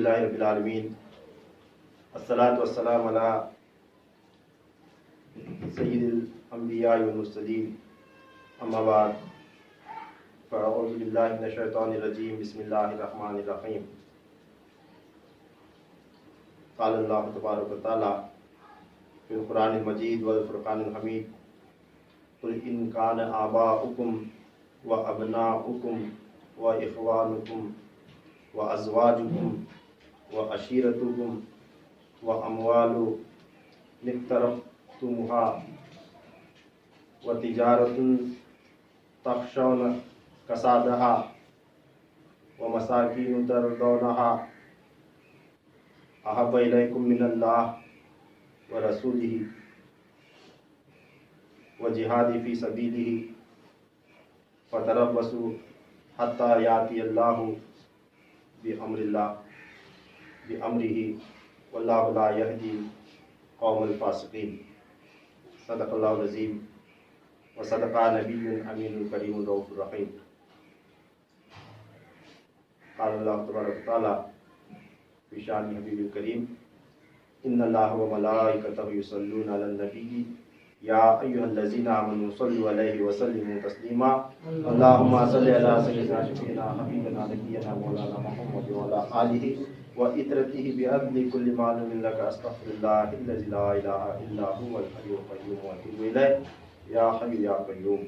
الحمدللہ رب العالمین الصلاۃ والسلام علی سید الانبیاء والمرسلین اما بعد فاعوذ باللہ من الشیطان الرجیم بسم اللہ الرحمن الرحیم قال اللہ تبارک و تعالی فی القرآن المجید والفرقان الحمید قل ان کان آباؤکم وابناؤکم واخوانکم وازواجکم وعشیرتکم واموال اقترفتموها وتجارة تخشون کسادها ومساکین ترضونها احب الیکم من اللہ ورسولہ وجہاد فی سبیلہ فتربصوا حتی یاتی اللہ بامرہ واللہ لا یہدی قوم الفاسقین صدق اللہ العظیم وصدق نبی امین الکریم الرؤوف الرحیم قال اللہ تبارک و تعالی فی شان حبیب الکریم ان اللہ وملائکتہ یصلون علی النبی یا ایھا الذین آمنوا صلوا علیہ وسلموا تسلیما اللہم صل علی سیدنا شفیعنا حبیبنا نبینا مولانا محمد وعلی آلہ وعطرتہ بعدل کل معلوم لک استغفر اللہ الذی لا الہ الا هو الحی القیوم واتوب الیہ یا حی یا قیوم۔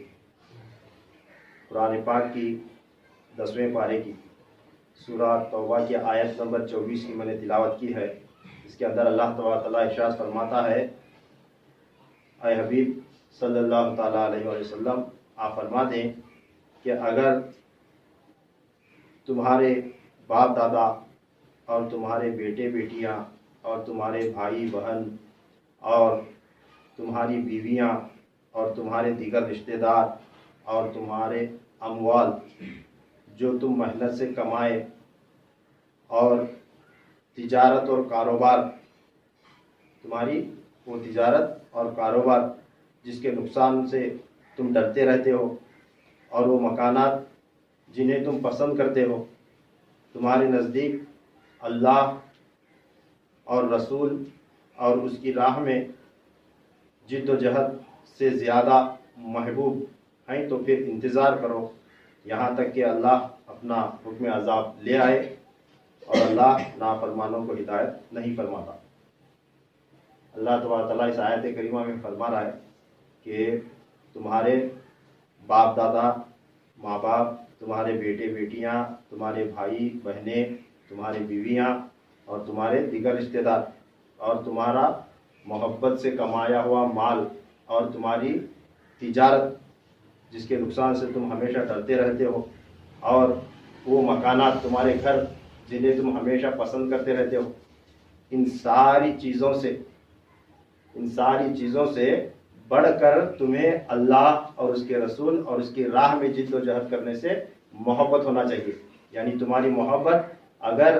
قرآن پاک کی 10ویں پارے کی سورہ توبہ کی آیت نمبر 24 کی میں نے تلاوت کی ہے۔ اس کے اندر اللہ تعالیٰ ارشاد فرماتا ہے، اے حبیب صلی اللہ تعالیٰ علیہ وسلم آپ فرما دیں کہ اگر تمہارے باپ دادا اور تمہارے بیٹے بیٹیاں اور تمہارے بھائی بہن اور تمہاری بیویاں اور تمہارے دیگر رشتہ دار اور تمہارے اموال جو تم محنت سے کمائے اور تجارت اور کاروبار، تمہاری وہ تجارت اور کاروبار جس کے نقصان سے تم ڈرتے رہتے ہو اور وہ مکانات جنہیں تم پسند کرتے ہو، تمہارے نزدیک اللہ اور رسول اور اس کی راہ میں جد و جہد سے زیادہ محبوب ہیں تو پھر انتظار کرو یہاں تک کہ اللہ اپنا حکم عذاب لے آئے، اور اللہ نافرمانوں کو ہدایت نہیں فرماتا۔ اللہ تبارک تعالیٰ اس آیت کریمہ میں فرما رہا ہے کہ تمہارے باپ دادا، ماں باپ، تمہارے بیٹے بیٹیاں، تمہارے بھائی بہنیں، تمہاری بیویاں اور تمہارے دیگر رشتہ دار اور تمہارا محبت سے کمایا ہوا مال اور تمہاری تجارت جس کے نقصان سے تم ہمیشہ ڈرتے رہتے ہو، اور وہ مکانات، تمہارے گھر جنہیں تم ہمیشہ پسند کرتے رہتے ہو، ان ساری چیزوں سے بڑھ کر تمہیں اللہ اور اس کے رسول اور اس کی راہ میں جد و جہد کرنے سے محبت ہونا چاہیے۔ یعنی تمہاری محبت اگر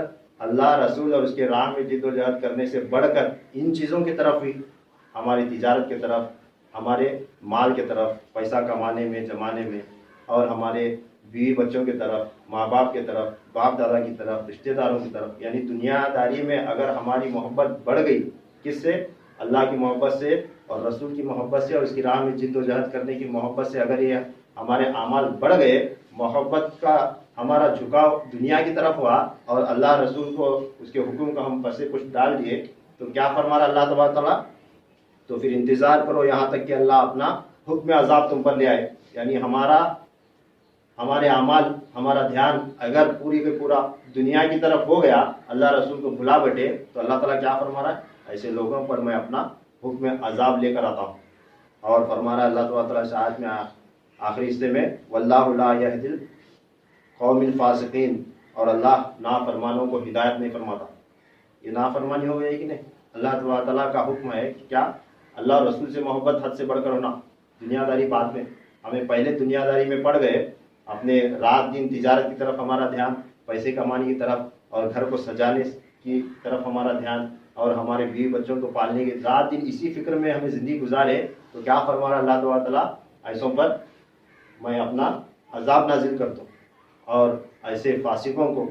اللہ، رسول اور اس کے راہ میں جد و جہد کرنے سے بڑھ کر ان چیزوں کی طرف ہوئی، ہماری تجارت کی طرف، ہمارے مال کی طرف، پیسہ کمانے میں جمانے میں، اور ہمارے بیوی بچوں کی طرف، ماں باپ کی طرف، باپ دادا کی طرف، رشتہ داروں کی طرف، یعنی دنیا داری میں اگر ہماری محبت بڑھ گئی، کس سے؟ اللہ کی محبت سے اور رسول کی محبت سے اور اس کی راہ میں جد و جہد کرنے کی محبت سے اگر یہ ہمارے اعمال بڑھ گئے، محبت کا ہمارا جھکاؤ دنیا کی طرف ہوا اور اللہ رسول کو، اس کے حکم کو ہم پسے پشت ڈال دیے، تو کیا فرما رہا اللہ تبارک تعالیٰ؟ تو پھر انتظار کرو یہاں تک کہ اللہ اپنا حکم عذاب تم پر لے آئے۔ یعنی ہمارے اعمال، ہمارا دھیان اگر پوری کے پورا دنیا کی طرف ہو گیا، اللہ رسول کو بھلا بیٹھے، تو اللہ تعالیٰ کیا فرما رہا ہے؟ ایسے لوگوں پر میں اپنا حکم عذاب لے کر آتا ہوں۔ اور فرما رہا ہے اللہ تعالیٰ اس آیت میں آخری حصے میں، واللہ لا یہدی القوم الفاسقین، اور اللہ نافرمانوں کو ہدایت نہیں فرماتا۔ یہ نافرمانی ہو گئی کہ نہیں؟ اللہ تعالیٰ کا حکم ہے کہ کیا؟ اللہ اور رسول سے محبت حد سے بڑھ کر ہونا، دنیا داری بعد میں۔ ہمیں پہلے دنیا داری میں پڑ گئے، اپنے رات دن تجارت کی طرف ہمارا دھیان، پیسے کمانے کی طرف اور گھر کو سجانے کی طرف ہمارا دھیان، اور ہمارے بیوی بچوں کو پالنے کی رات دن اسی فکر میں ہمیں زندگی گزارے، تو کیا فرما رہا اللہ تعالیٰ؟ ایسوں پر میں اپنا عذاب نازل کرتا ہوں، اور ایسے فاسقوں کو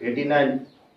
89,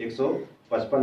155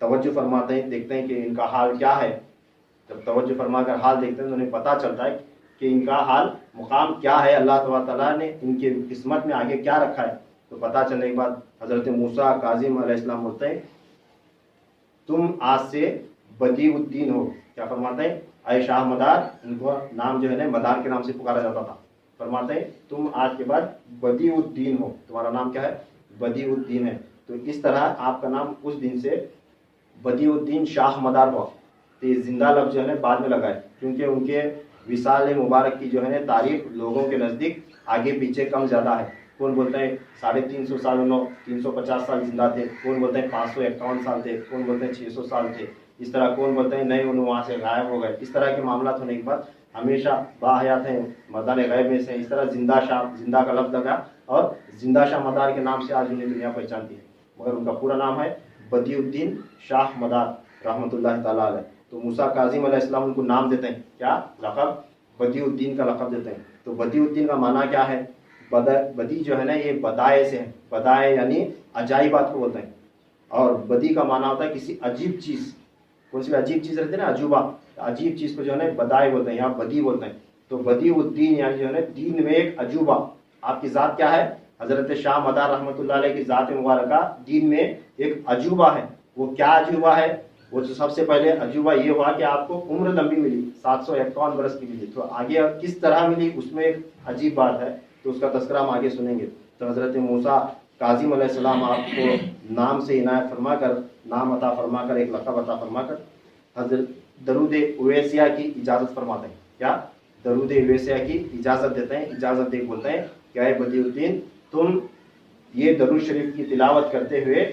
توجہ فرماتے ہیں, دیکھتے ہیں کہ ان کا حال کیا ہے. جب توجہ فرما کر حال دیکھتے ہیں تو انہیں پتہ چلتا ہے کہ ان کا حال مقام کیا ہے, اللہ تعالیٰ نے ان کی قسمت میں آگے کیا رکھا ہے. تو پتہ چلنے کے بعد حضرت موسیٰ کاظم علیہ السلام بولتے ہیں تم آج سے بدیع الدین ہو. کیا فرماتے ہیں؟ اے شاہ مدار, ان کو نام جو ہے نا مدار کے نام سے پکارا جاتا تھا. فرماتے ہیں تم آج کے بعد بدیع الدین ہو, تمہارا نام کیا ہے؟ بدیع الدین ہے. تو اس طرح آپ کا نام اس دن سے بدیع الدین شاہ مدار ہوا. تو یہ زندہ لفظ جو ہے بعد میں لگا ہے, کیونکہ ان کے وصال مبارک کی جو ہے نا تعریف لوگوں کے نزدیک آگے پیچھے کم زیادہ ہے. کون بولتے ہیں 350 سال 350 سال زندہ تھے, کون بولتے ہیں 551 سال تھے, کون بولتے ہیں 600 سال تھے, اس طرح کون بولتے ہیں نہیں انہوں وہاں سے غائب ہو گئے. اس طرح کے معاملات ہونے کے بعد ہمیشہ باحیات ہیں, مدار غیب میں سے. اس طرح زندہ شاہ, زندہ کا لفظ لگا اور زندہ شاہ مدار کے نام سے آج انہیں دنیا پہچانتی ہے, مگر ان کا پورا نام ہے بدیع الدین شاہ مدار رحمۃ اللہ تعالیٰ علیہ. تو موسیٰ کاظم علیہ السلام ان کو نام دیتے ہیں, کیا لقب؟ بدیع الدین کا لقب دیتے ہیں. تو بدیع الدین کا معنی کیا ہے؟ بدی جو ہے نا یہ بدائے سے ہے, بدائے یعنی عجائبات کو بولتے ہیں, اور بدی کا معنی ہوتا ہے کسی عجیب چیز. کون سی عجیب چیز رہتی ہے نا, عجوبہ, عجیب چیز کو جو ہے نا بدائے بولتے ہیں, یہاں بدی بولتے ہیں. تو بدیع الدین یعنی جو ہے نا دین میں ایک عجوبہ. آپ کی ذات کیا ہے؟ حضرت شاہ مدار رحمۃ اللہ علیہ کی ذات مبارکہ دین میں ایک عجوبہ ہے. وہ کیا عجوبہ ہے؟ وہ تو سب سے پہلے عجوبہ یہ ہوا کہ آپ کو عمر لمبی ملی, 751 برس کی ملی. تو آگے کس طرح ملی اس میں ایک عجیب بات ہے, تو اس کا تذکرہ ہم آگے سنیں گے. تو حضرت موسیٰ کاظم علیہ السلام آپ کو نام سے عنایت فرما کر, نام عطا فرما کر, ایک لقب عطا فرما کر حضرت درود اویسیہ کی اجازت فرماتے ہیں. کیا؟ درود اویسیہ کی اجازت دیتے ہیں. اجازت دے بولتے ہیں کہ اے بدیع الدین تم یہ درود شریف کی تلاوت کرتے ہوئے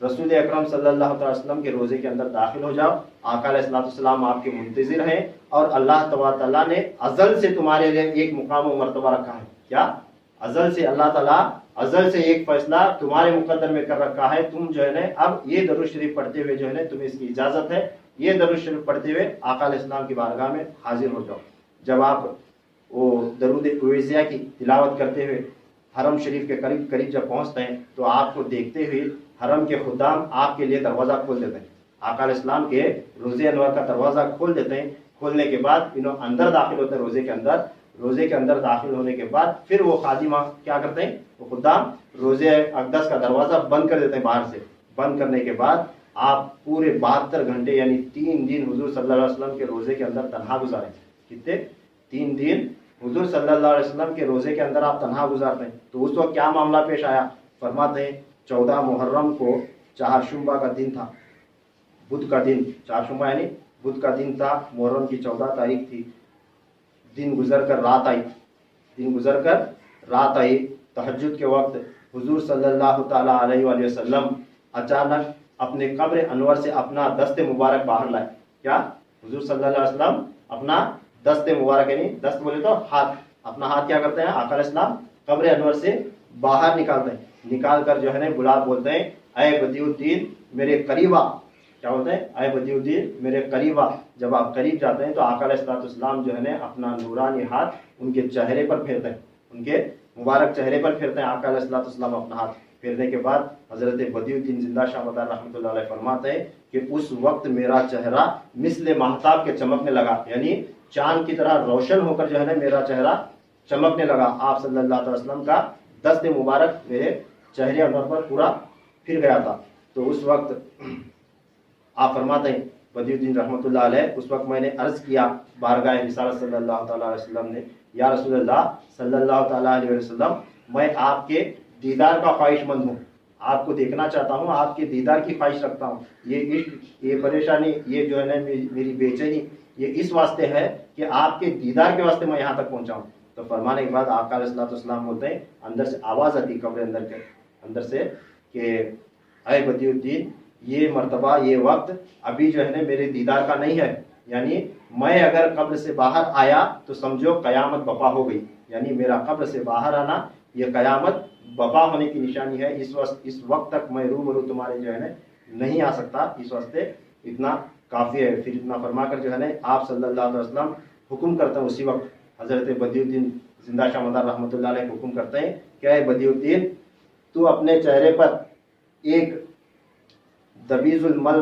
رسول اکرم صلی اللہ علیہ وسلم کے روزے کے اندر داخل ہو جاؤ. آقا علیہ السلام آپ کے منتظر ہیں, اور اللہ تعالیٰ نے ازل سے تمہارے لیے ایک مقام و مرتبہ رکھا ہے. کیا؟ ازل سے اللہ تعالیٰ ازل سے ایک فیصلہ تمہارے مقدر میں کر رکھا ہے. تم جو ہے نا اب یہ درود شریف پڑھتے ہوئے جو ہے نا تمہیں اس کی اجازت ہے, یہ درود شریف پڑھتے ہوئے آقا علیہ السلام کی بارگاہ میں حاضر ہو جاؤ. جب آپ وہ درود اویسیہ کی تلاوت کرتے ہوئے حرم شریف کے قریب جب پہنچتے ہیں تو آپ کو دیکھتے ہوئے حرم کے خدام آپ کے لیے دروازہ کھول دیتے ہیں. آقا علیہ السلام کے روزے انور کا دروازہ کھول دیتے ہیں. کھولنے کے بعد انہوں اندر داخل ہوتے ہیں روزے کے اندر. روزے کے اندر داخل ہونے کے بعد پھر وہ خادمہ کیا کرتے ہیں, وہ خدام روزے اقدس کا دروازہ بند کر دیتے ہیں باہر سے. بند کرنے کے بعد آپ پورے 72 گھنٹے یعنی 3 دن حضور صلی اللہ علیہ وسلم کے روزے کے اندر تنہا گزاریں. کتنے؟ 3 دن حضور صلی اللہ علیہ وسلم کے روزے کے اندر آپ تنہا گزارتے ہیں. تو اس وقت کیا معاملہ پیش آیا؟ فرماتے ہیں 14 محرم کو چہارشنبہ کا دن تھا, بدھ کا دن. چہارشنبہ یعنی بدھ کا دن تھا, محرم کی 14 تاریخ تھی. دن گزر کر رات آئی, دن گزر کر رات آئی. تہجد کے وقت حضور صلی اللہ تعالیٰ علیہ وآلہ وسلم اچانک اپنے قبر انور سے اپنا دست مبارک باہر لائے. کیا؟ حضور صلی اللہ علیہ وسلم اپنا دست مبارک, یعنی دست بولے تو ہاتھ, اپنا ہاتھ کیا کرتے ہیں آقا علیہ السلام قبر انور سے باہر نکالتے ہیں. نکال کر جو ہے نا بلا بولتے ہیں اے بدیع الدین میرے قریب آ. کیا بولتے ہیں؟ اے بدیع الدین میرے قریب آ. جب آپ قریب جاتے ہیں تو آقا علیہ السلام جو ہے نا اپنا نورانی ہاتھ ان کے چہرے پر پھیرتے ہیں, ان کے مبارک چہرے پر پھیرتے ہیں. آقا علیہ السلام اپنا ہاتھ پھیرنے کے بعد حضرت بدیع الدین زندہ شاہ مدار رحمۃ اللہ علیہ فرماتے ہیں کہ اس وقت میرا چہرہ مثل ماہتاب کے چمکنے لگا, یعنی چاند کی طرح روشن ہو کر جو ہے نا میرا چہرہ چمکنے لگا. آپ صلی اللہ علیہ وسلم کا دست مبارک میرے چہرے انور پر پورا پھر گیا تھا. تو اس وقت آپ فرماتے ہیں بدیع الدین رحمۃ اللہ علیہ, اس وقت میں نے عرض کیا بارگاہ رسالت صلی اللہ تعالیٰ علیہ وسلم نے, یا رسول اللہ صلی اللہ تعالیٰ علیہ وسلم میں آپ کے دیدار کا خواہش مند ہوں, آپ کو دیکھنا چاہتا ہوں, آپ کے دیدار کی خواہش رکھتا ہوں. یہ عشق, یہ پریشانی, یہ جو ہے نا میری بے چینی, یہ اس واسطے ہے کہ آپ کے دیدار کے واسطے میں یہاں تک پہنچا ہوں. تو فرمانے کے بعد آقا علیہ السلام بولتے ہیں, اندر سے آواز آتی قبر اندر سے کہ اے بدیع الدین یہ مرتبہ, یہ وقت ابھی جو ہے نا میرے دیدار کا نہیں ہے, یعنی میں اگر قبر سے باہر آیا تو سمجھو قیامت بپا ہو گئی. یعنی میرا قبر سے باہر آنا یہ قیامت بپا ہونے کی نشانی ہے. اس وقت تک میں روبرو تمہارے جو ہے نا نہیں آ سکتا, اس واسطے اتنا کافی ہے. پھر اتنا فرما کر جو ہے نا آپ صلی اللہ علیہ وسلم حکم کرتے ہیں, اسی وقت حضرت بدیع الدین زندہ شاہ مدار رحمۃ اللہ علیہ حکم کرتے ہیں کہ اے بدیع الدین تو اپنے چہرے پر ایک دبیز المل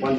5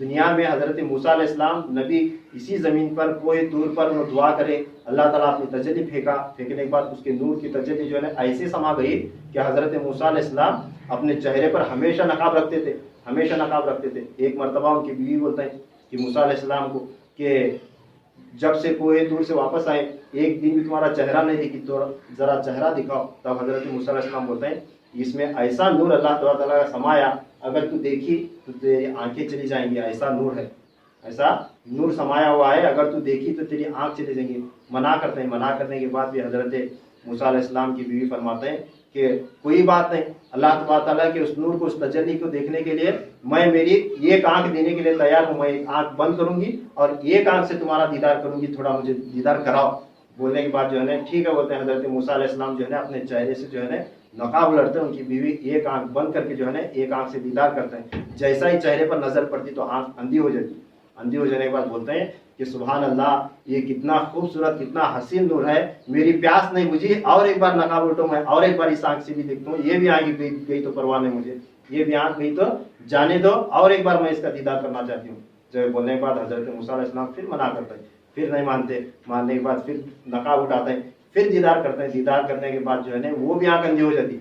دنیا میں حضرت موسیٰ علیہ السلام نبی اسی زمین پر کوہ طور پر وہ دعا کرے، اللہ تعالیٰ اپنی تجلی پھینکنے کے بعد اس کے نور کی تجلی جو ہے ایسے سما گئی کہ حضرت موسیٰ علیہ السلام اپنے چہرے پر ہمیشہ نقاب رکھتے تھے، ہمیشہ نقاب رکھتے تھے۔ ایک مرتبہ ان کی بیوی بولتے ہیں کہ موسیٰ علیہ السلام کو کہ جب سے کوہ طور سے واپس آئے ایک دن بھی تمہارا چہرہ نہیں دیکھی، تو ذرا چہرہ دکھاؤ۔ تب حضرت موسیٰ علیہ السلام بولتے ہیں اس میں ایسا نور اللہ تعالیٰ کا سمایا، اگر تو دیکھی تو تیری آنکھیں چلی جائیں گی، ایسا نور ہے، ایسا نور سمایا ہوا ہے، اگر تو دیکھی تو تیری آنکھ چلی جائیں گی۔ منع کرتے ہیں، منع کرنے کے بعد بھی حضرت موسیٰ علیہ السلام کی بیوی فرماتے ہیں کہ کوئی بات نہیں، اللہ تعالیٰ کے اس نور کو، اس تجلی کو دیکھنے کے لیے میں میری ایک آنکھ دینے کے لیے تیار ہوں، میں ایک آنکھ بند کروں گی اور ایک آنکھ سے تمہارا دیدار کروں گی، تھوڑا مجھے دیدار کراؤ۔ بولنے کے بعد جو ہے ٹھیک ہے بولتے ہیں، حضرت موسیٰ علیہ السلام جو ہے اپنے چہرے سے جو ہے نقاب لڑتے ہیں، ان کی بیوی ایک آنکھ بند کر کے جو ہے ایک آنکھ سے دیدار کرتے ہیں، جیسا ہی چہرے پر نظر پڑتی تو آنکھ اندھی ہو جاتی، اندھی ہو جانے کے بعد بولتے ہیں کہ سبحان اللہ، یہ کتنا خوبصورت، کتنا حسین نور ہے، میری پیاس نہیں بجھی، اور ایک بار نقاب اٹھو، میں اور ایک بار اس آنکھ سے بھی دیکھتا ہوں، یہ بھی آنکھ گئی تو پرواہ نہیں مجھے، یہ بھی آنکھ گئی تو جانے دو، اور ایک بار میں اس کا دیدار کرنا چاہتی ہوں۔ جو بولنے کے بعد حضرت موسیٰ علیہ السلام پھر منع کرتے ہیں، پھر نہیں مانتے، ماننے کے بعد پھر نقاب اٹھاتے ہیں، پھر دیدار کرتے ہیں، دیدار کرنے کے بعد جو ہے وہ بھی آنکھ اندھی ہو جاتی،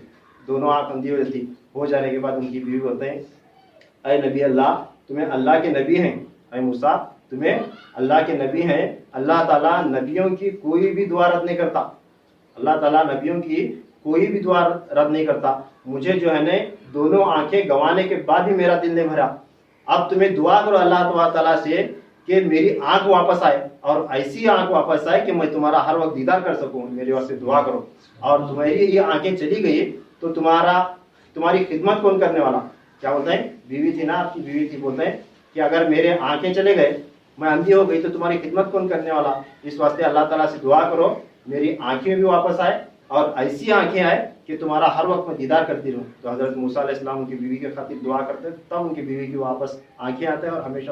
دونوں آنکھ اندھی ہو جاتی۔ ہو جانے کے بعد ان کی بیوی بولتے ہیں اے نبی اللہ، تمہیں اللہ کے نبی ہیں، اے موسیٰ تمہیں اللہ کے نبی ہیں، اللہ تعالیٰ نبیوں کی کوئی بھی دعا رد نہیں کرتا، اللہ تعالیٰ نبیوں کی کوئی بھی دعا رد نہیں کرتا، مجھے جو ہے دونوں آنکھیں گنوانے کے بعد بھی میرا دل نہیں بھرا، اب تمہیں دعا کرو اللہ تعالیٰ سے کہ میری آنکھ واپس آئے، اور ایسی آنکھ واپس آئے کہ میں تمہارا ہر وقت دیدار کر سکوں، میرے واسطے دعا کرو، اور تمہاری یہ آنکھیں چلی گئی تو تمہاری خدمت کون کرنے والا؟ کیا بولتے ہیں؟ بیوی تھی نا، آپ کی بیوی تھی، بولتے ہیں کہ اگر میرے آنکھیں چلے گئے، میں اندھی ہو گئی تو تمہاری خدمت کون کرنے والا؟ اس واسطے اللہ تعالیٰ سے دعا کرو میری آنکھیں بھی واپس آئے اور ایسی آنکھیں آئے کہ تمہارا ہر وقت میں دیدار کرتی رہوں۔ تو حضرت موسیٰ علیہ السلام ان کی بیوی کے خاطر دعا کرتے، تب ان کی بیوی کی واپس آنکھیں آتے ہیں اور ہمیشہ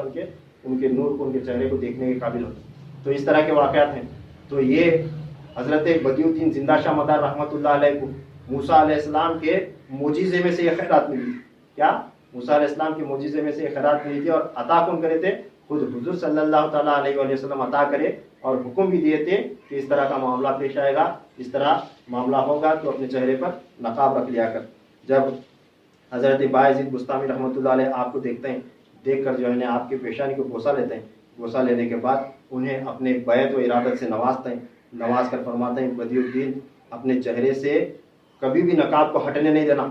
ان کے نور کو، ان کے چہرے کو دیکھنے کے قابل ہوتے ہیں۔ تو اس طرح کے واقعات ہیں۔ تو یہ حضرت بدیع الدین زندہ شاہ مدار رحمۃ اللہ علیہ کو موسیٰ علیہ السلام کے معجزے میں سے یہ خیرات ملی۔ کیا؟ موسیٰ علیہ السلام کے معجزے میں سے یہ خیرات ملی تھی، اور عطا کون کرے تھے؟ خود حضور صلی اللہ تعالیٰ علیہ وآلہ وسلم عطا کرے، اور حکم بھی دیے تھے کہ اس طرح کا معاملہ پیش آئے گا، اس طرح معاملہ ہوگا تو اپنے چہرے پر نقاب رکھ لیا کر۔ جب حضرت باعزید بستامی رحمۃ اللہ علیہ آپ کو دیکھتے ہیں، دیکھ کر جو ہے آپ کی پیشانی کو بوسہ لیتے ہیں، بوسہ لینے کے بعد انہیں اپنے بیعت و ارادت سے نوازتے ہیں، نواز کر فرماتے ہیں بدیع الدین اپنے چہرے سے کبھی بھی نقاب کو ہٹنے نہیں دینا،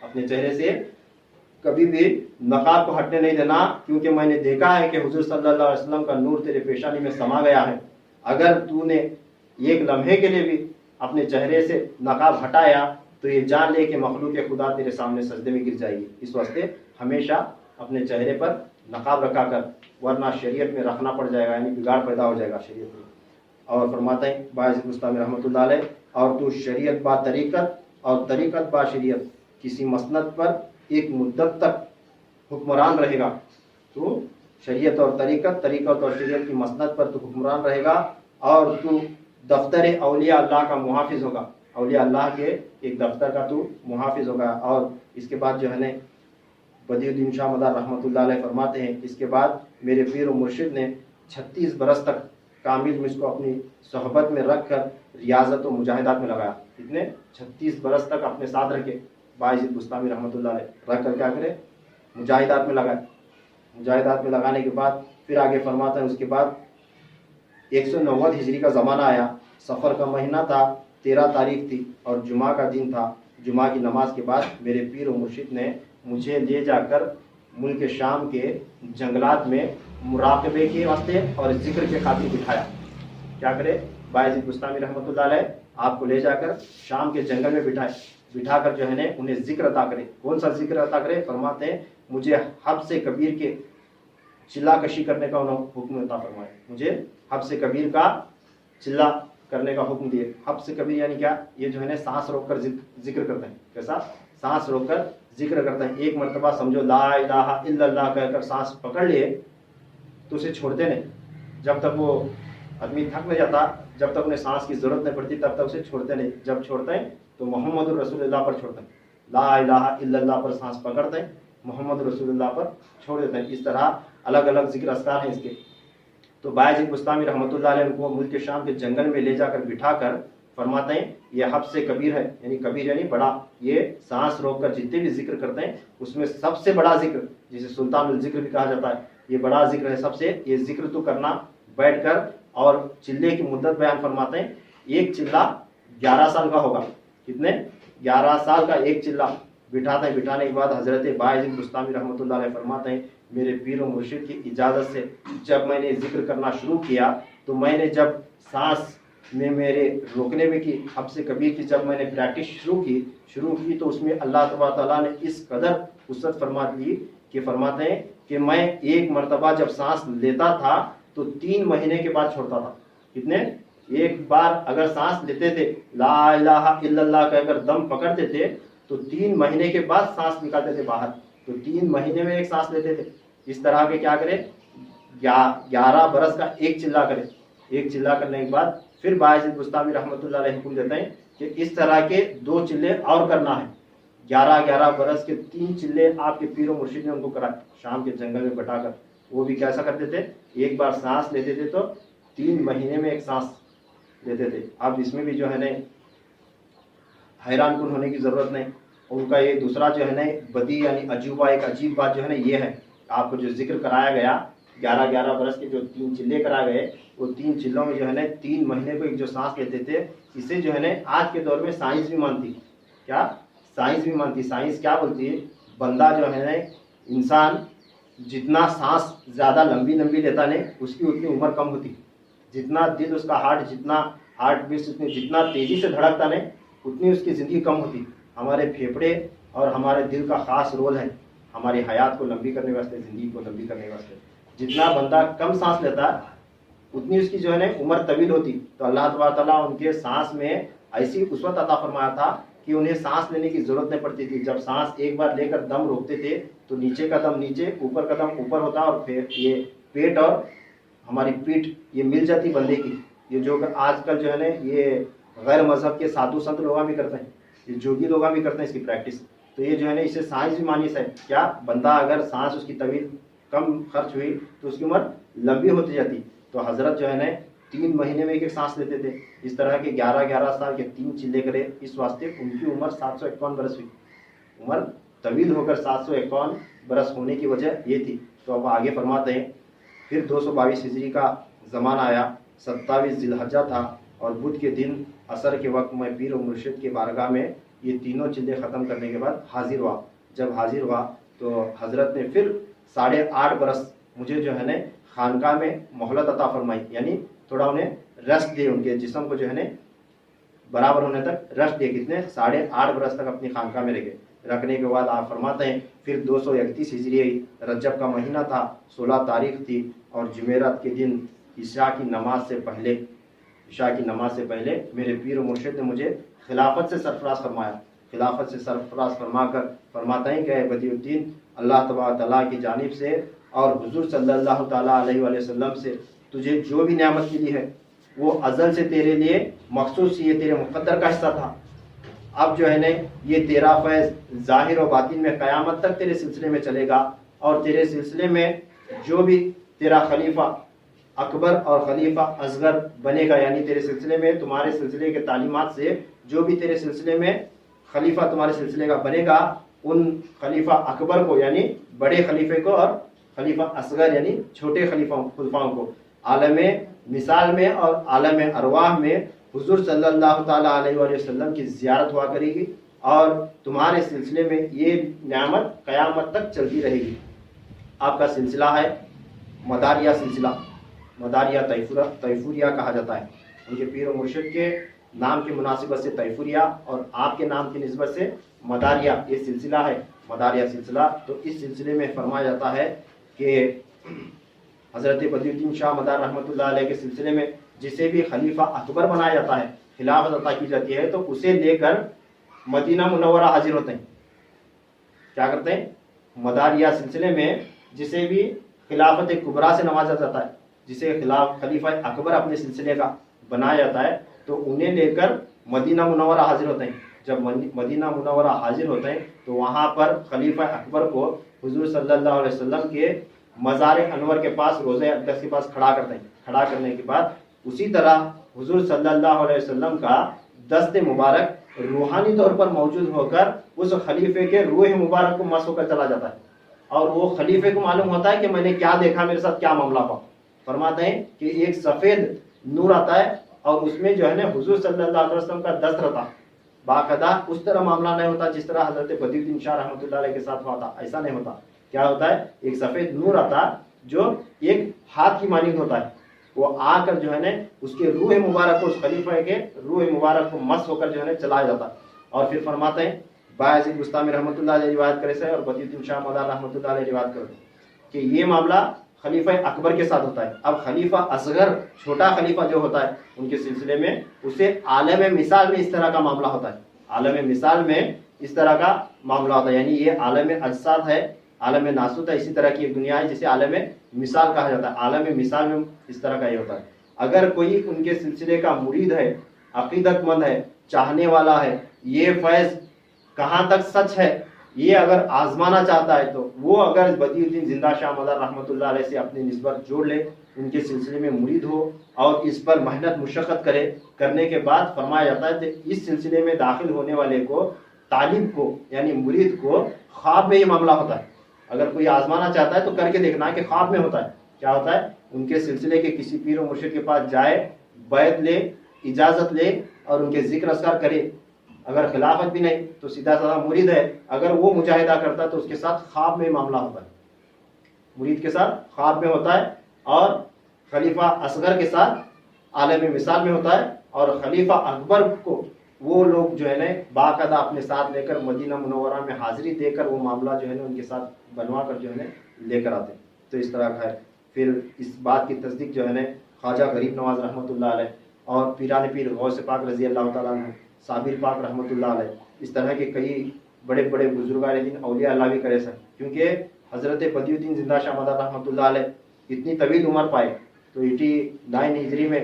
اپنے چہرے سے کبھی بھی نقاب کو ہٹنے نہیں دینا، کیونکہ میں نے دیکھا ہے کہ حضور صلی اللہ علیہ وسلم کا نور تیرے پیشانی میں سما گیا ہے، اگر تو نے ایک لمحے کے لیے بھی اپنے چہرے سے نقاب ہٹایا تو یہ جان لے کہ مخلوق خدا تیرے سامنے سجدے میں گر جائے گی۔ اس واسطے ہمیشہ اپنے چہرے پر نقاب رکھا کر، ورنہ شریعت میں رکھنا پڑ جائے گا، یعنی بگاڑ پیدا ہو جائے گا شریعت میں۔ اور فرماتے ہیں باعزید بستامی رحمۃ اللہ علیہ، اور تو شریعت با طریقت اور طریقت با شریعت کسی مسند پر ایک مدت تک حکمران رہے گا، تو شریعت اور طریقت، طریقت اور شریعت کی مسند پر تو حکمران رہے گا، اور تو دفتر اولیاء اللہ کا محافظ ہوگا، اولیاء اللہ کے ایک دفتر کا تو محافظ ہوگا۔ اور اس کے بعد جو ہے بدیع الدین شاہ مدار رحمۃ اللہ علیہ فرماتے ہیں اس کے بعد میرے پیر و مرشد نے 36 برس تک کامل مجھ کو اپنی صحبت میں رکھ کر ریاضت و مجاہدات میں لگایا۔ اتنے 36 برس تک اپنے ساتھ رکھے باعزید بستامی رحمۃ اللہ علیہ، رکھ کر کیا کرے؟ مجاہدات میں لگائے۔ مجاہدات میں لگانے کے بعد پھر آگے فرماتا ہے اس کے بعد 190 ہجری کا زمانہ آیا، سفر کا مہینہ تھا، 13 تاریخ تھی اور جمعہ کا دن تھا۔ جمعہ کی نماز کے بعد میرے پیر و مرشد نے مجھے لے جا کر ملک شام کے جنگلات میں مراقبے کے واسطے اور ذکر کے خاطر بٹھایا۔ کیا کرے؟ باعزید بستامی رحمۃ اللہ علیہ آپ کو لے جا کر شام کے جنگل میں بٹھا کر جو ہے انہیں ذکر عطا کرے۔ کون سا ذکر عطا کرے؟ فرماتے ہیں مجھے حبس کبیر کے چلا کشی کرنے کا انہوں حکم عطا فرمائے، مجھے حبس کبیر کا چلا کرنے کا حکم دیے۔ حبس کبیر یعنی کیا؟ یہ جو ہے سانس روک کر ذکر کرتے ہیں۔ کیسا؟ سانس روک کر ذکر کرتے ہیں۔ ایک مرتبہ سمجھو لا الہ الا اللہ کہہ کر سانس پکڑ لیے تو اسے چھوڑتے نہیں، جب تک وہ آدمی تھک نہیں جاتا، جب تک انہیں سانس کی ضرورت نہیں پڑتی تب تک اسے چھوڑتے نہیں۔ جب چھوڑتے ہیں تو محمد الرسول اللہ پر چھوڑتے ہیں، لا الہ الا اللہ پر سانس پکڑتے ہیں، محمد رسول اللہ پر چھوڑ دیتے ہیں۔ اس طرح الگ الگ ذکر اذکار ہیں اس کے۔ تو باعث بستامی رحمۃ اللہ علیہ کو ملک شام کے جنگل میں لے جا کر بٹھا کر فرماتے ہیں یہ حب سے کبیر ہے، یعنی کبیر یعنی بڑا، یہ سانس روک کر جتنے بھی ذکر کرتے ہیں اس میں سب سے بڑا ذکر، جسے سلطان الذکر بھی کہا جاتا ہے، یہ بڑا ذکر ہے سب سے، یہ ذکر تو کرنا بیٹھ کر، اور چلے کی مدت بیان فرماتے ہیں، ایک چلہ 11 سال کا ہوگا۔ کتنے؟ 11 سال کا ایک چلہ بٹھاتے ہیں۔ بٹھانے کے بعد حضرت باعث بستامی رحمۃ اللہ علیہ فرماتے ہیں میرے پیر و مرشد کی اجازت سے جب میں نے ذکر کرنا شروع کیا تو میں نے جب سانس میں میرے روکنے میں کی حب سے کبیر کی جب میں نے پریکٹس شروع کی تو اس میں اللہ تبارک تعالیٰ نے اس قدر وسعت فرما دی کہ فرماتے ہیں کہ میں ایک مرتبہ جب سانس لیتا تھا تو 3 مہینے کے بعد چھوڑتا تھا۔ کتنے؟ ایک بار اگر سانس لیتے تھے لا الہ الا اللہ کہہ کر دم پکڑتے تھے تو 3 مہینے کے بعد سانس نکالتے تھے باہر، تو 3 مہینے میں ایک سانس لیتے تھے۔ اس طرح کے کیا کرے 11 برس کا ایک چلہ کرے، ایک چلہ کرنے کے بعد پھر باعث بستامی رحمۃ اللہ علیہ حکم دیتے ہیں کہ اس طرح کے 2 چلے اور کرنا ہے۔ 11 برس کے 3 چلے آپ کے پیر و مرشد نے ان کو کرائے شام کے جنگل میں بٹا کر۔ وہ بھی کیسا کرتے تھے؟ ایک بار سانس لیتے تھے تو 3 مہینے میں ایک سانس لیتے تھے۔ اب اس میں بھی جو ہے نا حیران کن ہونے کی ضرورت نہیں، ان کا یہ دوسرا جو ہے نا بدی یعنی عجوبہ، ایک عجیب بات جو ہے نا یہ ہے، آپ کو جو ذکر کرایا گیا 11 برس کے جو 3 چلے کرائے گئے، وہ 3 چلوں میں جو ہے نا 3 مہینے کو ایک جو سانس لیتے تھے، اسے جو ہے نا آج کے دور میں سائنس بھی مانتی، کیا سائنس بھی مانتی، سائنس کیا بولتی ہے؟ بندہ جو ہے نا انسان جتنا سانس زیادہ لمبی لیتا نہیں اس کی اتنی عمر کم ہوتی، جتنا دل اس کا ہارٹ بیٹ جتنا تیزی سے دھڑکتا نہیں اتنی اس کی زندگی کم ہوتی۔ ہمارے پھیپھڑے اور ہمارے دل کا خاص رول ہے ہماری حیات کو لمبی کرنے واسطے، زندگی کو لمبی کرنے واسطے۔ جتنا بندہ کم سانس لیتا اتنی اس کی جو ہے نا عمر طویل ہوتی۔ تو اللہ تبارک تعالیٰ ان کے سانس میں ایسی قوت عطا فرمایا تھا کہ انہیں سانس لینے کی ضرورت نہیں پڑتی تھی۔ جب سانس ایک بار لے کر دم روکتے تھے تو نیچے کا دم نیچے، اوپر کا دم اوپر ہوتا، اور پھر یہ پیٹ اور ہماری پیٹھ یہ مل جاتی بندے کی۔ یہ جو آج کل جو ہے نا یہ غیر مذہب کے سادھو سنت لوگ بھی کرتے ہیں، یہ جوگی لوگ بھی کرتے ہیں اس کی پریکٹس۔ تو یہ جو ہے نا اسے سائنس بھی مانیس ہے، کیا بندہ اگر سانس اس کی طویل کم خرچ ہوئی تو اس کی عمر لمبی ہوتی جاتی۔ تو حضرت جو ہے نا 3 مہینے میں ایک سانس لیتے تھے۔ اس طرح کے 11 سال کے 3 چلے کرے، اس واسطے ان کی عمر 751 برس ہوئی۔ عمر طویل ہو کر 751 برس ہونے کی وجہ یہ تھی۔ تو اب آگے فرماتے ہیں پھر 222 ہجری کا زمانہ آیا، 27 ذی الحجہ تھا، اور بدھ کے دن عصر کے وقت میں پیر و مرشد کے بارگاہ میں یہ تینوں چلے ختم کرنے کے بعد حاضر ہوا۔ جب حاضر ہوا تو حضرت نے پھر 8.5 برس مجھے جو ہے نا خانقاہ میں مہلت عطا فرمائی، یعنی تھوڑا انہیں ریسٹ دے، ان کے جسم کو جو ہے نا برابر ہونے تک ریسٹ دے۔ کتنے؟ 8.5 برس تک اپنی خانقاہ میں رکھے۔ رکھنے کے بعد آپ فرماتے ہیں پھر 231 ہجری آئی، رجب کا مہینہ تھا، 16 تاریخ تھی، اور جمعرات کے دن عشاء کی نماز سے پہلے میرے پیر و مرشد نے مجھے خلافت سے سرفراز فرمایا۔ خلافت سے سرفراز فرما کر فرماتے ہیں کہ اے بدیع الدین، اللہ تبارک تعالیٰ کی جانب سے اور حضور صلی اللہ تعالیٰ علیہ وآلہ وسلم سے تجھے جو بھی نعمت ملی ہے وہ ازل سے تیرے لیے مخصوص، یہ تیرے مقدر کا حصہ تھا۔ اب جو ہے نا یہ تیرا فیض ظاہر و باطن میں قیامت تک تیرے سلسلے میں چلے گا، اور تیرے سلسلے میں جو بھی تیرا خلیفہ اکبر اور خلیفہ اصغر بنے گا، یعنی تیرے سلسلے میں تمہارے سلسلے کے تعلیمات سے جو بھی تیرے سلسلے میں خلیفہ تمہارے سلسلے کا بنے گا، ان خلیفہ اکبر کو یعنی بڑے خلیفے کو، اور خلیفہ اصغر یعنی چھوٹے خلفاؤں کو عالم مثال میں اور عالم ارواح میں حضور صلی اللہ تعالیٰ علیہ وآلہ وسلم کی زیارت ہوا کرے گی، اور تمہارے سلسلے میں یہ نعمت قیامت تک چلتی رہے گی۔ آپ کا سلسلہ ہے مداریہ سلسلہ، مداریہ طیفوریہ کہا جاتا ہے۔ ان کے پیر و مرشد کے نام کی مناسبت سے طیفوریہ، اور آپ کے نام کی نسبت سے مداریہ، یہ سلسلہ ہے مداریہ سلسلہ۔ تو اس سلسلے میں فرمایا جاتا ہے کہ حضرت بدیع الدین شاہ مدار رحمۃ اللہ علیہ کے سلسلے میں جسے بھی خلیفہ اکبر بنایا جاتا ہے، خلافت عطا کی جاتی ہے، تو اسے لے کر مدینہ منورہ حاضر ہوتے ہیں۔ کیا کرتے ہیں؟ مداریہ سلسلے میں جسے بھی خلافت کبریٰ سے نوازا جاتا ہے، جسے خلیفہ اکبر اپنے سلسلے کا بنایا جاتا ہے، تو انہیں لے کر مدینہ منورہ حاضر ہوتے ہیں۔ جب مدینہ منورہ حاضر ہوتے ہیں تو وہاں پر خلیفہ اکبر کو حضور صلی اللہ علیہ وسلم کے مزار انور کے پاس روضہ اقدس کے پاس کھڑا کرتے ہیں. کھڑا کرنے کے بعد اسی طرح حضور صلی اللہ علیہ وسلم کا دست مبارک روحانی طور پر موجود ہو کر اس خلیفے کے روح مبارک کو مس ہو کر چلا جاتا ہے, اور وہ خلیفے کو معلوم ہوتا ہے کہ میں نے کیا دیکھا, میرے ساتھ کیا معاملہ ہوا. فرماتے ہیں کہ ایک سفید نور آتا ہے اور اس میں جو ہے نا حضور صلی اللہ علیہ وسلم کا دست رہتا. باقاعدہ اس طرح معاملہ نہیں ہوتا جس طرح حضرت بدی الدین شاہ رحمۃ اللہ علیہ کے ساتھ ہوا تھا, ایسا نہیں ہوتا. کیا ہوتا ہے, ایک سفید نور آتا جو ایک ہاتھ کی مانند ہوتا ہے, وہ آ کر جو ہے نا اس کے روح مبارک کو, اس خلیفہ کے روح مبارک کو مس ہو کر جو ہے نا چلایا جاتا. اور پھر فرماتے ہیں باعزید بستامی رحمۃ اللہ علیہ روایت کرے سے اور بدی الدین شاہ مدار رحمۃ اللہ علیہ روایت کرتے ہیں کہ یہ معاملہ خلیفہ اکبر کے ساتھ ہوتا ہے. اب خلیفہ اصغر, چھوٹا خلیفہ جو ہوتا ہے, ان کے سلسلے میں اسے عالم مثال میں اس طرح کا معاملہ ہوتا ہے. عالم مثال میں اس طرح کا معاملہ ہوتا ہے, یعنی یہ عالم اجساد ہے, عالم ناسوت ہے, اسی طرح کی ایک دنیا ہے جسے عالم مثال کہا جاتا ہے. عالم مثال میں اس طرح کا یہ ہوتا ہے. اگر کوئی ان کے سلسلے کا مرید ہے, عقیدت مند ہے, چاہنے والا ہے, یہ فیض کہاں تک سچ ہے یہ اگر آزمانا چاہتا ہے تو وہ اگر بدی الدین زندہ شاہ مدار رحمۃ اللہ علیہ سے اپنی نسبت جوڑ لے, ان کے سلسلے میں مرید ہو اور اس پر محنت مشقت کرے, کرنے کے بعد فرمایا جاتا ہے کہ اس سلسلے میں داخل ہونے والے کو, طالب کو یعنی مرید کو خواب میں یہ معاملہ ہوتا ہے. اگر کوئی آزمانا چاہتا ہے تو کر کے دیکھنا ہے کہ خواب میں ہوتا ہے. کیا ہوتا ہے, ان کے سلسلے کے کسی پیر و مرشد کے پاس جائے, بیعت لے, اجازت لے اور ان کے ذکر اذکار کرے. اگر خلافت بھی نہیں تو سیدھا سادہ مرید ہے, اگر وہ مجاہدہ کرتا ہے تو اس کے ساتھ خواب میں معاملہ ہوتا ہے, مرید کے ساتھ خواب میں ہوتا ہے, اور خلیفہ اصغر کے ساتھ عالم مثال میں ہوتا ہے. اور خلیفہ اکبر کو وہ لوگ جو ہے نا باقاعدہ اپنے ساتھ لے کر مدینہ منورہ میں حاضری دے کر وہ معاملہ جو ہے نا ان کے ساتھ بنوا کر جو ہے نا لے کر آتے. تو اس طرح کا ہے. پھر اس بات کی تصدیق جو ہے نا خواجہ غریب نواز رحمۃ اللہ علیہ اور پیران پیر غوث پاک رضی اللہ تعالیٰ عنہ, صابر پاک رحمۃ اللہ علیہ, اس طرح کے کئی بڑے بڑے بزرگان دین اولیاء اللہ بھی کرے سن. کیونکہ حضرت بدی الدین زندہ شاہ مدار رحمۃ اللہ علیہ اتنی طویل عمر پائے تو 89 ہجری میں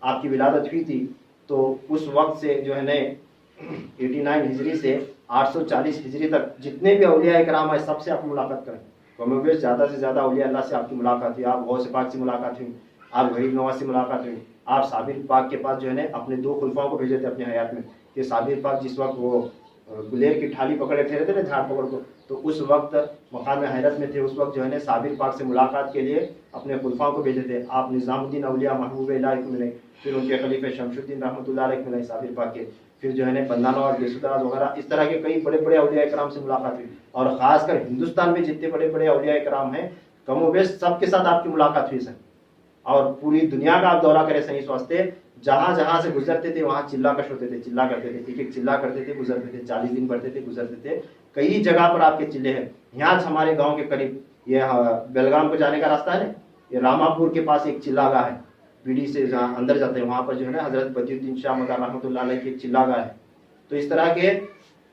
آپ کی ولادت ہوئی تھی. تو اس وقت سے جو ہے نا 89 ہجری سے 840 ہجری تک جتنے بھی اولیاء کرام ہیں سب سے آپ ملاقات کریں. کم بیش زیادہ سے زیادہ اولیاء اللہ سے آپ کی ملاقات ہوئی. آپ غوث پاک سے ملاقات ہوئی, آپ غریب نواز سے ملاقات ہوئی, آپ صابر پاک کے پاس جو ہے نا اپنے 2 خلفاؤں کو بھیجے تھے اپنی حیات میں کہ صابر پاک جس وقت وہ گلیر کی ٹھالی پکڑے ٹھہرے تھے نا جھاڑ پکڑ کو, تو اس وقت مقام حیرت میں تھے. اس وقت جو ہے نا صابر پاک سے ملاقات کے لیے اپنے خلفاؤں کو بھیجے تھے. آپ نظام الدین اولیاء محبوب اللہ کو ملے, پھر ان کے خلیفہ شمس الدین رحمۃ اللہ علیہ ملے صابر پاک کے, پھر جو ہے نا بندانہ اور بیسودراز وغیرہ اس طرح کے کئی بڑے بڑے اولیاء کرام سے ملاقات ہوئی. اور خاص کر ہندوستان میں جتنے بڑے بڑے اولیاء کرام ہیں کم و بیش سب کے ساتھ آپ کی ملاقات ہوئی سر. اور پوری دنیا کا آپ دورہ کرے سر اس واسطے جہاں جہاں سے گزرتے تھے وہاں چلا کش ہوتے تھے, چلا کرتے تھے, ایک ایک چلا کرتے تھے, گزرتے تھے, 40 دن بڑھتے تھے, گزرتے تھے. کئی جگہ پر آپ کے چلے ہیں. یہاں ہمارے گاؤں کے قریب یہ بیلگام کو جانے کا راستہ ہے نا, یہ راما پور کے پاس ایک چلا گاہ ہے, بیڑی سے جہاں اندر جاتے ہیں وہاں پر جو ہے نا حضرت بدی الدین شاہ مدار رحمۃ اللہ علیہ کی ایک چلا گاہ ہے. تو اس طرح کے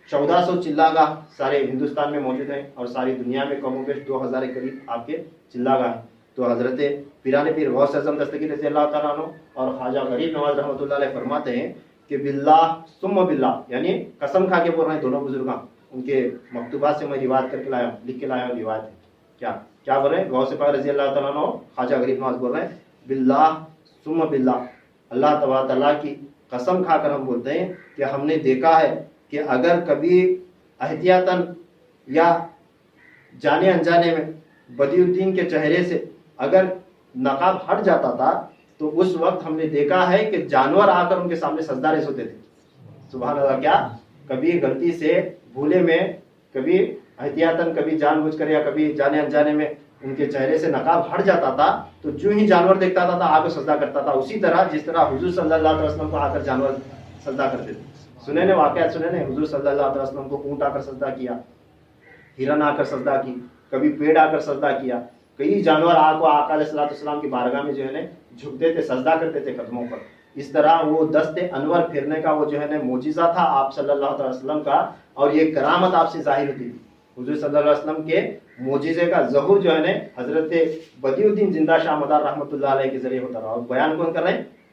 1400 چلا گاہ سارے ہندوستان میں موجود ہیں, اور ساری دنیا میں کم و بیش 2000 کے قریب آپ کے چلا گاہ ہیں. تو حضرت پیران پیر غوث اعظم دستگیر رضی اللہ تعالیٰ عنہ اور خواجہ غریب نواز رحمۃ اللہ علیہ فرماتے ہیں کہ باللہ ثم باللہ, یعنی قسم کھا کے بول رہے ہیں دونوں بزرگاں. ان کے مکتوبات سے میں روایت کر کے لایا ہوں, لکھ کے لایا ہوں روایت ہے. کیا بول رہے ہیں غوث پاک رضی اللہ تعالیٰ عنہ, خواجہ غریب نواز بول رہے ہیں باللہ ثم باللہ, اللہ تبارک تعالیٰ کی قسم کھا کر ہم بولتے ہیں کہ ہم نے دیکھا ہے کہ اگر کبھی احتیاطاً یا جانے انجانے میں بدی الدین کے چہرے سے اگر نقاب ہٹ جاتا تھا تو اس وقت ہم نے دیکھا ہے کہ جانور آ کر ان کے سامنے سجدہ ریز ہوتے تھے. سبحان اللہ. کیا کبھی غلطی سے بھولے میں, کبھی احتیاطاً, کبھی جان بوجھ کر یا کبھی جانے انجانے میں ان کے چہرے سے نقاب ہٹ جاتا تھا تو جو ہی جانور دیکھتا تھا آ کر سجدہ کرتا تھا. اسی طرح جس طرح حضور صلی اللہ علیہ وسلم کو آ کر جانور سجدہ کرتے تھے. سنے نے واقعات سنے نے, حضور صلی اللہ علیہ وسلم کو اونٹ آ کر سجدہ کیا, ہرن آ کر سجدہ کی, کبھی پیڑ آ کر سجدہ کیا, کئی جانور آقا علیہ السلام کی بارگاہ میں جو ہے نا جھکتے تھے, سجدہ کرتے تھے قدموں پر. اس طرح وہ دست انور پھرنے کا وہ جو ہے نا معجزہ تھا آپ صلی اللہ علیہ وسلم کا, اور یہ کرامت آپ سے ظاہر ہوتی تھی. حضور صلی اللہ علیہ وسلم کے معجزے کا ظہور جو ہے نا حضرت بدی الدین زندہ شاہ مدار رحمۃ اللہ علیہ کے ذریعے ہوتا رہا. اور بیان کون کر رہے ہیں؟